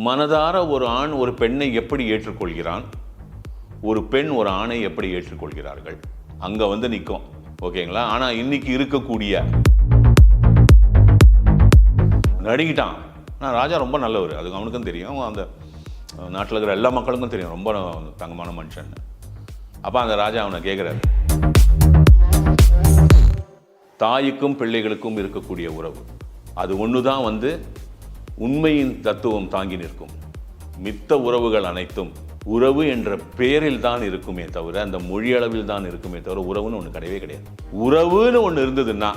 மனதார ஒரு ஆண் ஒரு பெண்ணை எப்படி ஏற்றுக்கொள்கிறான், ஒரு பெண் ஒரு ஆணை எப்படி ஏற்றுக்கொள்கிறார்கள், அங்கே வந்து நிற்கும். ஓகேங்களா? ஆனால் இன்னைக்கு இருக்கக்கூடிய நடிகிட்டான். நான் ராஜா ரொம்ப நல்லவர், அது அவனுக்கும் தெரியும், அந்த நாட்டில் இருக்கிற எல்லா மக்களுக்கும் தெரியும், ரொம்ப தங்கமான மனுஷன். அப்போ அந்த ராஜா அவனை கேட்குறாரு, தாய்க்கும் பிள்ளைகளுக்கும் இருக்கக்கூடிய உறவு அது ஒன்று தான் வந்து உண்மையின் தத்துவம் தாங்கி நிற்கும். மித்த உறவுகள் அனைத்தும் உறவு என்ற பெயரில் தான் இருக்குமே தவிர, அந்த மொழி அளவில் தான் இருக்குமே தவிர, உறவுன்னு ஒன்று கிடையவே கிடையாது. உறவுன்னு ஒன்று இருந்ததுன்னா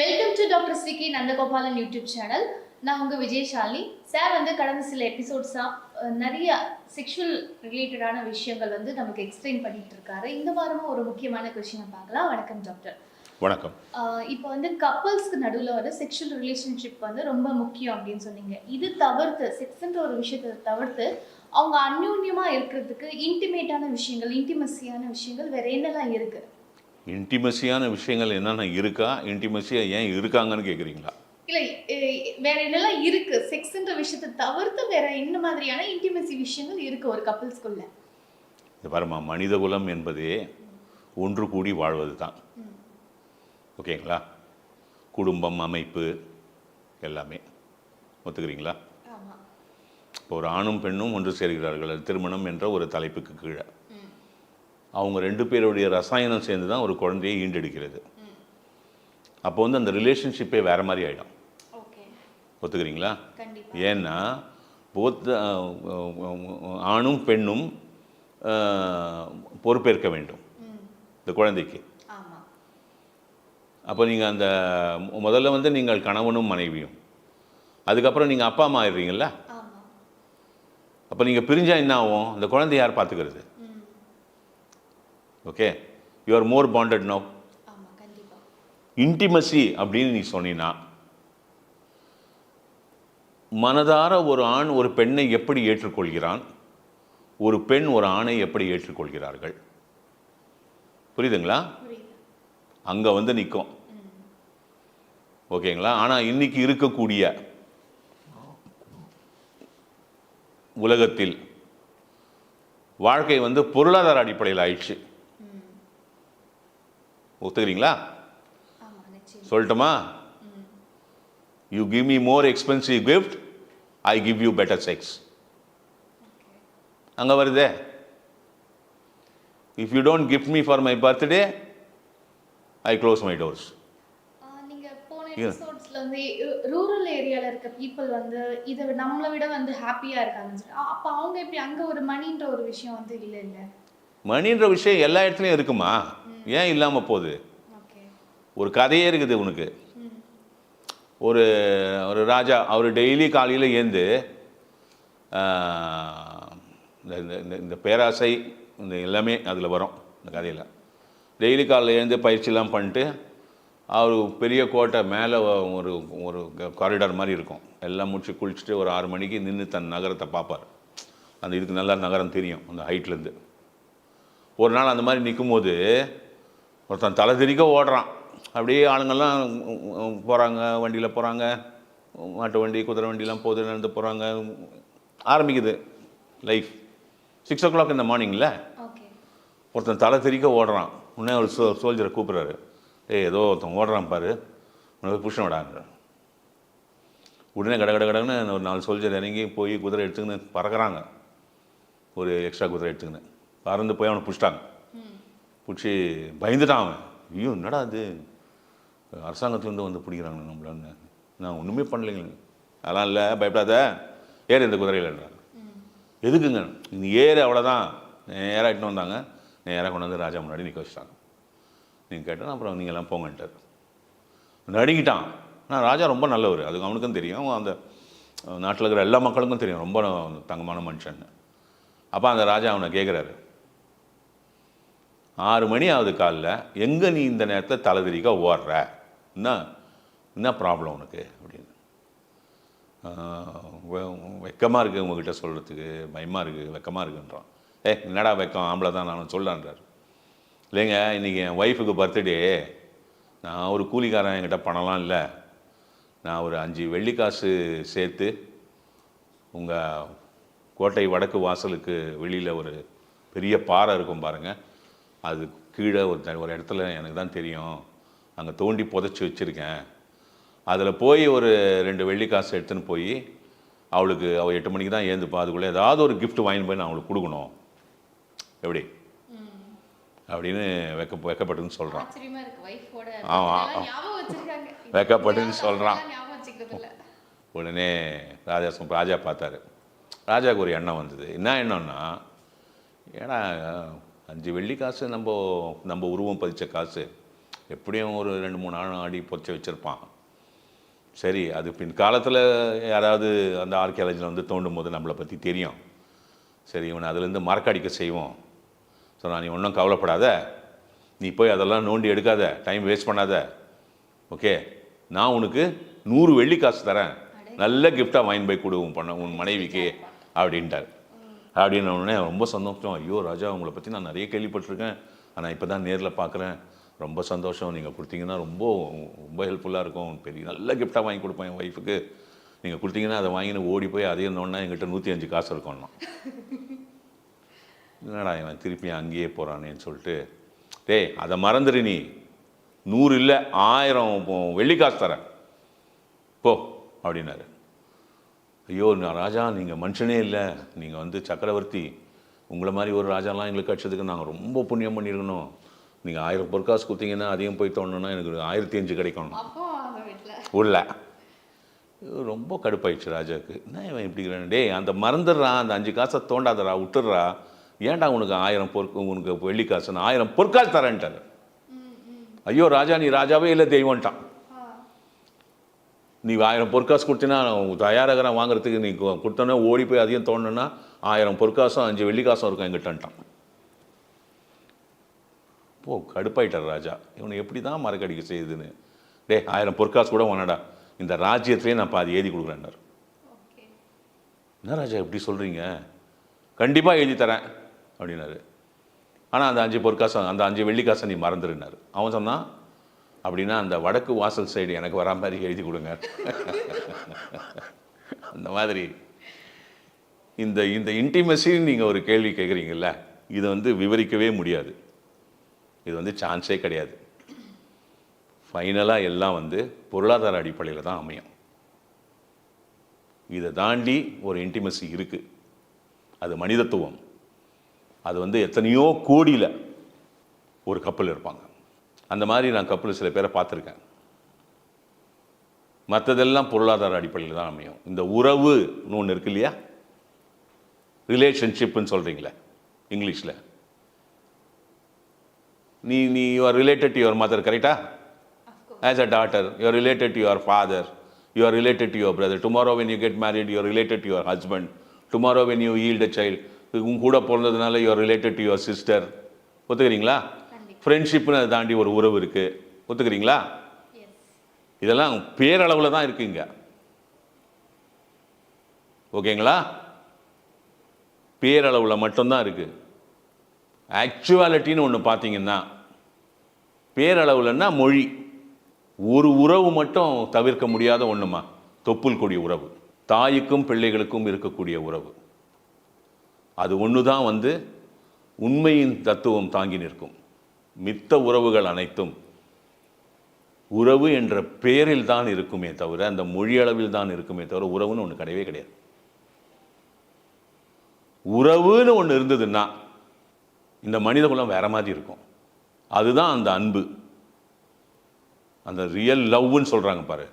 welcome to doctor Sri K Nandagopalan YouTube channel. நான் உங்கள் விஜயசாலினி. சார் வந்து கடந்த சில எபிசோட்ஸாக நிறைய செக்ஷுவல் ரிலேட்டடான விஷயங்கள் வந்து நமக்கு எக்ஸ்பிளைன் பண்ணிட்டு இருக்காரு. இந்த வாரமும் ஒரு முக்கியமான கொஸ்டினை பார்க்கலாம். வணக்கம் டாக்டர். வணக்கம். இப்போ வந்து கப்பல்ஸ்க்கு நடுவில் வந்து செக்ஷுவல் ரிலேஷன்ஷிப் வந்து ரொம்ப முக்கியம் அப்படின்னு சொன்னீங்க. இது தவிர்த்து, செக்ஸ்ன்ற ஒரு விஷயத்தை தவிர்த்து அவங்க அந்யோன்யமாக இருக்கிறதுக்கு இன்டிமேட்டான விஷயங்கள், இன்டிமசியான விஷயங்கள் வேற என்னெல்லாம் இருக்குது? இன்டிமசியான விஷயங்கள் என்னென்ன இருக்கா, இன்டிமசியாக ஏன் இருக்காங்கன்னு கேட்குறீங்களா? இல்லை, வேற என்னெல்லாம் இருக்கு? செக்ஸ்ன்ற விஷயத்தை தவிர்த்து வேற என்ன மாதிரியான இன்டிமசி விஷயங்கள் இருக்கு ஒரு கப்பல்ஸ்குள்ள? இது பாருமா, மனித குலம் என்பதே ஒன்று கூடி வாழ்வது தான். ஓகேங்களா? குடும்பம், அமைப்பு எல்லாமே ஒத்துக்கிறீங்களா? இப்போ ஒரு ஆணும் பெண்ணும் ஒன்று சேர்கிறார்கள், அது திருமணம் என்ற ஒரு தலைப்புக்கு கீழே. அவங்க ரெண்டு பேருடைய ரசாயனம் சேர்ந்து தான் ஒரு குழந்தையை ஈண்டெடுக்கிறது. அப்போ வந்து அந்த ரிலேஷன்ஷிப்பே வேறு மாதிரி ஆகிடும். ஒத்துக்கிறீங்களா? ஏன்னா ஆணும் பெண்ணும் பொறுப்பேற்க வேண்டும் இந்த குழந்தைக்கு. அப்போ நீங்கள் அந்த முதல்ல வந்து நீங்கள் கணவனும் மனைவியும், அதுக்கப்புறம் நீங்கள் அப்பா அம்மா ஆயிடுறீங்கள. அப்போ நீங்கள் பிரிஞ்சா என்ன ஆகும்? அந்த குழந்தை யார் பார்த்துக்கிறது? Okay, you are more bonded now. Intimacy அப்படின்னு நீ சொன்னீன்னா, மனதார ஒரு ஆண் ஒரு பெண்ணை எப்படி ஏற்றுக்கொள்கிறான், ஒரு பெண் ஒரு ஆணை எப்படி ஏற்றுக்கொள்கிறார்கள், புரியுதுங்களா? அங்கே வந்து நிற்கும். ஓகேங்களா? ஆனால் இன்னைக்கு இருக்கக்கூடிய உலகத்தில் வாழ்க்கை வந்து பொருளாதார அடிப்படையில் ஆயிடுச்சு. ஒத்துக்கிறீங்களா? சொல்லட்டுமா? You give me more expensive gift, I give you better sex. அங்கே வருதே. If you don't gift me for my birthday, I close my doors. நீங்க போன எபிசோட்ஸ்ல வந்து ரூரல் ஏரியால இருக்க பீப்புள் வந்து இதை நம்மளை விட வந்து ஹாப்பியா இருக்காங்க. அப்ப அவங்க எப்படி அங்க ஒரு மணின்ற ஒரு விஷயம் வந்து இல்ல? மணின்ற விஷயம் எல்லா இடத்துலையும் இருக்குமா? ஏன் இல்லாமல் போகுது? ஒரு கதையே இருக்குது உனக்கு. ஒரு ஒரு ராஜா, அவர் டெய்லி காலையில் ஏந்து இந்த பேராசை இந்த எல்லாமே அதில் வரும் இந்த கதையில். டெய்லி காலையில் எழுந்து பயிற்சிலாம் பண்ணிட்டு, அவர் பெரிய கோட்டை மேலே ஒரு ஒரு காரிடார் மாதிரி இருக்கும், எல்லாம் முடிச்சு குளிச்சுட்டு ஒரு 6 மணிக்கு நின்று தன் நகரத்தை பார்ப்பார். அந்த இதுக்கு நல்லா நகரம் தெரியும் அந்த ஹைட்லேருந்து. ஒரு நாள் அந்த மாதிரி நிற்கும்போது ஒருத்தன் தலை தெறிக்க ஓடுறான். அப்படியே ஆளுங்கள்லாம் போகிறாங்க, வண்டியில் போகிறாங்க, மாட்டு வண்டி குதிரை வண்டிலாம் போகுது, நடந்து போகிறாங்க. ஆரம்பிக்குது லைஃப். 6 o'clock இந்த மார்னிங்கில் ஒருத்தன் தலை தெறிக்க ஓடுறான். உடனே ஒரு சோல்ஜரை கூப்பிட்றாரு, ஏதோ ஒருத்தன் ஓடுறான் பாரு, உனக்கு புஷன் விடாங்க. உடனே கடன்னு ஒரு 4 சோல்ஜர் இறங்கி போய் குதிரை எடுத்துக்கின்னு பறக்கிறாங்க. ஒரு எக்ஸ்ட்ரா குதிரை எடுத்துக்கின்னு பறந்து போய் அவனை பிடிச்சிட்டாங்க. பிடிச்சி பயந்துட்டான் அவன். ஐயோ என்னடா அது, அரசாங்கத்துலேருந்து வந்து பிடிக்கிறாங்க நம்மளான்னு. நான் ஒன்றுமே பண்ணலைங்க. அதெல்லாம் இல்லை, பயப்படாத, ஏறு இந்த குதிரையில்ன்றாங்க. எதுக்குங்க? நீ ஏறு, அவ்வளோதான். நேராக இட்டுன்னு வந்தாங்க, நேராக கொண்டு வந்து ராஜா முன்னாடி நிற்க வச்சிட்டாங்க. நீங்கள் கேட்டால் அப்புறம் நீங்கள்லாம் போங்கன்ட்டார். நடுங்கிட்டான். ஆனால் ராஜா ரொம்ப நல்லவர், அது அவனுக்கும் தெரியும், அந்த நாட்டில் இருக்கிற எல்லா மக்களுக்கும் தெரியும், ரொம்ப தங்கமான மனுஷன். அப்போ அந்த ராஜா அவனை கேட்குறாரு, 6 மணி ஆகுது காலைல, எங்கே நீ இந்த நேரத்தில் தலைதிரிக்க ஓடுற, என்ன ப்ராப்ளம் உனக்கு அப்படின்னு. வெக்கமாக இருக்குது உங்ககிட்ட சொல்கிறதுக்கு, பயமாக இருக்குது, வெக்கமாக இருக்குன்றான். என்னடா வைக்கம் ஆம்பளை தான் நான் சொல்கிறான்றார். இல்லைங்க இன்றைக்கி என் ஒய்ஃபுக்கு பர்த்டே, நான் ஒரு கூலிக்காரன், என்கிட்ட பணம்லாம் இல்லை, நான் ஒரு 5 வெள்ளிக்காசு சேர்த்து உங்கள் கோட்டை வடக்கு வாசலுக்கு வெளியில் ஒரு பெரிய பாறை இருக்கும் பாருங்கள், அது கீழே ஒரு இடத்துல எனக்கு தான் தெரியும், அங்கே தோண்டி புதைச்சி வச்சுருக்கேன், அதில் போய் ஒரு 2 வெள்ளிக்காசு எடுத்துன்னு போய் அவளுக்கு, அவள் 8 மணிக்கு தான் ஏந்துப்பா, அதுக்குள்ளே ஏதாவது ஒரு கிஃப்ட் வாங்கி போய் நான் அவளுக்கு கொடுக்கணும், எப்படி அப்படின்னு வெக்கப்பட்டுன்னு சொல்கிறான். ஆமாம், வெக்கப்பட்டுன்னு சொல்கிறான். உடனே ராஜா பார்த்தாரு. ராஜாவுக்கு ஒரு எண்ணம் வந்தது. என்ன எண்ணம்னா, ஏன்னா 5 வெள்ளிக்காசு நம்ம உருவம் பதிச்ச காசு, எப்படியும் ஒரு 2-3 நாள் ஆடி பொறிச்சு வச்சுருப்பான். சரி, அது பின் காலத்தில் யாராவது அந்த ஆர்கியாலஜியில் வந்து தோண்டும் போது நம்மளை பற்றி தெரியும். சரி, இவனை அதுலேருந்து மறக்கடிக்க செய்வோம். சொன்னா, நீ ஒன்றும் கவலைப்படாத, நீ போய் அதெல்லாம் நோண்டி எடுக்காத, டைம் வேஸ்ட் பண்ணாத, ஓகே, நான் உனக்கு 100 வெள்ளிக்காசு தரேன், நல்ல கிஃப்டாக வாங்கி போய் கொடு உன் மனைவிக்கு அப்படின்ட்டார். அப்படின்ன உடனே ரொம்ப சந்தோஷம். ஐயோ ராஜா, உங்களை பற்றி நான் நிறைய கேள்விப்பட்டிருக்கேன், ஆனால் இப்போ தான் நேரில் பார்க்குறேன், ரொம்ப சந்தோஷம், நீங்கள் கொடுத்தீங்கன்னா ரொம்ப ரொம்ப ஹெல்ப்ஃபுல்லாக இருக்கும், பெரிய நல்ல கிஃப்டாக வாங்கி கொடுப்பேன் என் ஒய்ஃபுக்கு, நீங்கள் கொடுத்தீங்கன்னா அதை வாங்கின்னு ஓடி போய் அதையும் நோன்னா எங்கிட்ட 105 காசு இருக்கணும். என்னடா இவன் திருப்பி அங்கேயே போகிறானேன்னு சொல்லிட்டு, டேய் அதை மறந்துடு, நீ 100 இல்லை 1000 வெள்ளிக்காசு தரேன் போ அப்படின்னாரு. ஐயோ நான் ராஜா, நீங்கள் மனுஷனே இல்லை, நீங்கள் வந்து சக்கரவர்த்தி, உங்களை மாதிரி ஒரு ராஜாலாம் எங்களுக்கு கிடச்சதுக்கு நாங்கள் ரொம்ப புண்ணியம் பண்ணியிருக்கணும், நீங்கள் 1000 பொற்காசு கொடுத்தீங்கன்னா அதையும் போய் தோணுன்னா எனக்கு 1005 கிடைக்கணும் உள்ள. ரொம்ப கடுப்பாயிடுச்சு ராஜாவுக்கு. என்ன இவன் இப்படி, டேய் அந்த மறந்துடுறா, அந்த 5 காசை தோண்டாதரா, விட்டுடுறா, ஏன்டா உனக்கு 1000 உனக்கு வெள்ளிக்காசு, நான் 1000 பொற்காசு தரேன்ட்டார். ஐயோ ராஜா, நீ ராஜாவே இல்லை தெய்வம்ட்டான், நீ 1000 பொற்காசு கொடுத்தீங்கன்னா தயாராக வாங்குறதுக்கு, நீ கொடுத்தோன்னே ஓடி போய் அதையும் தோணுன்னா 1000 பொற்காசும் 5 வெள்ளிக்காசும் இருக்கும் எங்கிட்டன்ட்டான். கடுப்பாயிட்டார் ராஜா, இவனை எப்படி தான் மறக்கடிக்க செய்யுதுன்னு. டே 1000 பொற்காசு கூட வேணாடா, இந்த ராஜ்யத்திலே நான் பாதி எழுதி கொடுக்குறேன்னார். என்ன ராஜா எப்படி சொல்கிறீங்க, கண்டிப்பாக எழுதி தரேன் அப்படின்னாரு. ஆனால் அந்த 5 பொற்காசு, அந்த 5 வெள்ளிக்காசை நீ மறந்துடுனார். அவன் சொன்னான், அப்படின்னா அந்த வடக்கு வாசல் சைடு எனக்கு வரா மாதிரி எழுதி கொடுங்க. அந்த மாதிரி இந்த இந்த இன்டிமசின்னு நீங்கள் ஒரு கேள்வி கேட்குறீங்கல்ல, இதை வந்து விவரிக்கவே முடியாது, இது வந்து சான்ஸே கிடையாது. ஃபைனலாக எல்லாம் வந்து பொருளாதார அடிப்படையில் தான் அமையும். இதை தாண்டி ஒரு இன்டிமசி இருக்குது, அது மனிதத்துவம். அது வந்து எத்தனையோ கோடியில் ஒரு கப்பல் இருப்பாங்க. அந்த மாதிரி நான் கப்பல் சில பேரை பார்த்துருக்கேன். மற்றதெல்லாம் பொருளாதார அடிப்படையில் தான் அமையும். இந்த உறவுன்னு ஒன்று இருக்கு இல்லையா, ரிலேஷன்ஷிப்னு சொல்கிறீங்களே இங்கிலீஷில், நீ you are related to your mother, கரெக்டா? As a daughter you are related to your father, you are related to your brother. Tomorrow when you get married you are related to your husband. Tomorrow when you yield a child, உங்க கூட பிறந்ததுனால you are related to your sister. ஒத்துக்கிறீங்களா? ஃப்ரெண்ட்ஷிப்னு அதை தாண்டி ஒரு உறவு இருக்குது, ஒத்துக்கிறீங்களா? இதெல்லாம் பேரளவில் தான் இருக்குங்க, ஓகேங்களா? பேரளவில் மட்டும்தான் இருக்குது. ஆக்சுவாலிட்டின்னு ஒன்று பார்த்தீங்கன்னா, பேரளவுலன்னா மொழி, ஒரு உறவு மட்டும் தவிர்க்க முடியாத ஒன்றுமா, தொப்புள் கொடி உறவு, தாய்க்கும் பிள்ளைகளுக்கும் இருக்கக்கூடிய உறவு. அது ஒன்று தான் வந்து உண்மையின் தத்துவம் தாங்கி நிற்கும். மித்த உறவுகள் அனைத்தும் உறவு என்ற பெயரில் தான் இருக்குமே தவிர, அந்த மொழி அளவில் தான் இருக்குமே தவிர, உறவுன்னு ஒன்று கிடையவே கிடையாது. உறவுன்னு ஒன்று இருந்ததுன்னா இந்த மனித குலம் வேற மாதிரி இருக்கும். அதுதான் அந்த அன்பு, அந்த ரியல் லவ்னு சொல்கிறாங்க பாரு.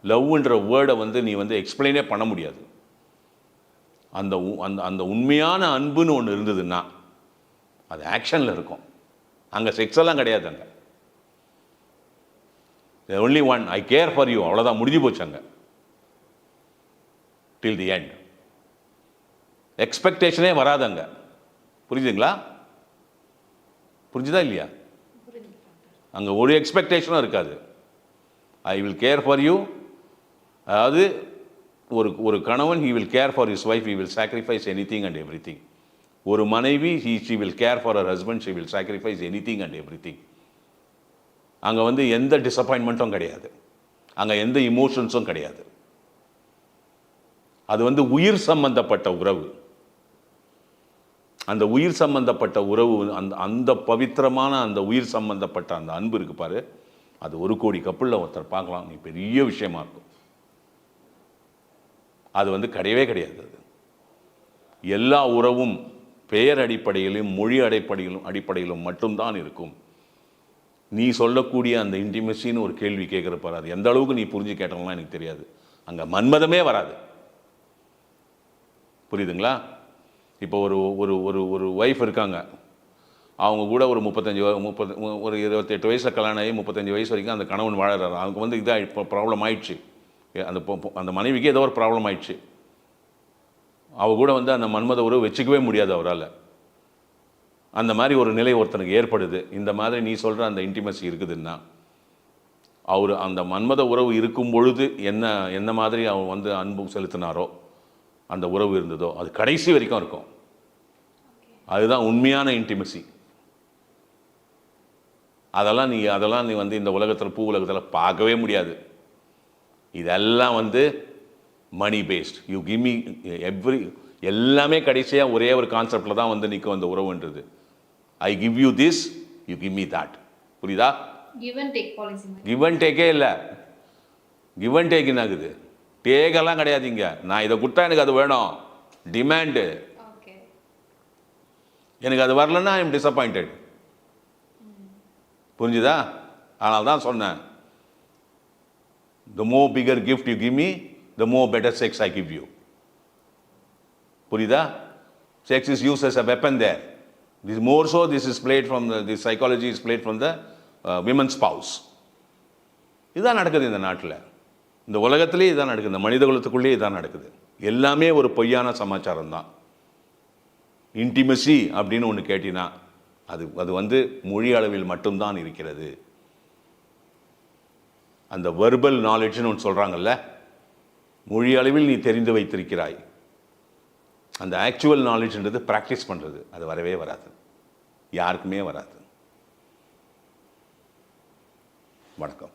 லவ்ன்ற வேர்டை வந்து நீ வந்து எக்ஸ்பிளைனே பண்ண முடியாது. அந்த அந்த உண்மையான அன்புன்னு ஒன்று இருந்ததுன்னா அது ஆக்ஷனில் இருக்கும். அங்கே செக்ஸ் எல்லாம் கிடையாது. அங்கே only one, I care for you, அவ்வளோதான், முடிஞ்சு போச்சு அங்கே, டில் தி எண்ட். எக்ஸ்பெக்டேஷனே வராது அங்கே. புரியுதுங்களா? புரிஞ்சுதா இல்லையா? அங்கே ஒரு எக்ஸ்பெக்டேஷனும் இருக்காது. I will care for you, அதாவது ஒரு கணவன் he will care for his wife, he will sacrifice anything and everything. ஒரு மனைவி she will care for her husband, she will sacrifice anything and everything. அங்கே வந்து எந்த டிசப்பாயின்மெண்ட்டும் கிடையாது, அங்கே எந்த இமோஷன்ஸும் கிடையாது. அது வந்து உயிர் சம்பந்தப்பட்ட உறவு. அந்த உயிர் சம்பந்தப்பட்ட உறவு, அந்த அந்த பவித்திரமான அந்த உயிர் சம்பந்தப்பட்ட அந்த அன்பு இருக்கு பாரு, அது 1 கோடி கப்பலில் ஒருத்தர் பார்க்கலாம், நீ பெரிய விஷயமா இருக்கும். அது வந்து கிடையவே கிடையாது. அது எல்லா உறவும் பெயர் அடிப்படையிலும் மொழி அடிப்படையிலும் மட்டும்தான் இருக்கும். நீ சொல்லக்கூடிய அந்த இன்டிமெசின்னு ஒரு கேள்வி கேட்குறப்பாரு, அது எந்த அளவுக்கு நீ புரிஞ்சு கேட்டலாம் எனக்கு தெரியாது. அங்கே மன்மதமே வராது. புரியுதுங்களா? இப்போ ஒரு ஒரு ஒரு ஒரு ஒய்ஃப் இருக்காங்க, அவங்க கூட ஒரு 28 வயசில் கல்யாணம் ஆகி 35 வயசு வரைக்கும் அந்த கணவன் வாழறாரு. அவங்க வந்து இதாக இப்போ ப்ராப்ளம் ஆயிடுச்சு, அந்த மனைவிக்கு ஏதோ ஒரு ப்ராப்ளம் ஆயிடுச்சு. அவ கூட வந்து அந்த மன்மத உறவு வச்சுக்கவே முடியாது அவரால். அந்த மாதிரி ஒரு நிலை ஒருத்தனுக்கு ஏற்படுது. இந்த மாதிரி நீ சொல்கிற அந்த இன்டிமசி இருக்குதுன்னா, அவர் அந்த மன்மத உறவு இருக்கும் பொழுது என்ன மாதிரி அவர் வந்து அன்பு செலுத்தினாரோ, அந்த உறவு இருந்ததோ, அது கடைசி வரைக்கும் இருக்கும். அதுதான் உண்மையான இன்டிமசி. அதெல்லாம் நீ வந்து இந்த உலகத்தில், பூ உலகத்தில் பார்க்கவே முடியாது. இதெல்லாம் வந்து money based. You give me எல்லாமே கடைசியாக ஒரே ஒரு கான்செப்டில் தான் வந்து நிற்கும் அந்த உறவுன்றது. I give you this, you give me that. புரியுதா? Give and take policy. Give and டேக்கே இல்லை. கிவ் அண்ட் டேக் என்ன ஆகுது? டேக்கெல்லாம் கிடையாதுங்க. நான் இதை கொடுத்தா எனக்கு அது வேணும், டிமாண்டு. எனக்கு அது வரலன்னா ஐ எம் டிசப்பாயிண்டட். புரிஞ்சுதா? அதனால தான் சொன்னேன், the more bigger gift you give me, the more better sex I give you. புரியுதா? Sex is used as a weapon there. This more so, this is played from the psychology is played from the women's spouse. இதுதான் நடக்குது இந்த நாட்டில், இந்த உலகத்திலே இதுதான் நடக்குது, இந்த மனித குலத்துக்குள்ளேயே இதுதான் நடக்குது. எல்லாமே ஒரு பொய்யான சமாச்சாரம் தான். இன்டிமசி அப்படின்னு ஒன்று கேட்டினா அது வந்து மொழி அளவில் மட்டும்தான் இருக்கிறது. அந்த வெர்பல் நாலேஜ்னு ஒன்று சொல்கிறாங்கல்ல, மொழி அளவில் நீ தெரிந்து வைத்திருக்கிறாய். அந்த ஆக்சுவல் நாலேஜ்ன்றது ப்ராக்டிஸ் பண்ணுறது, அது வரவே வராது, யாருக்குமே வராது. வணக்கம்.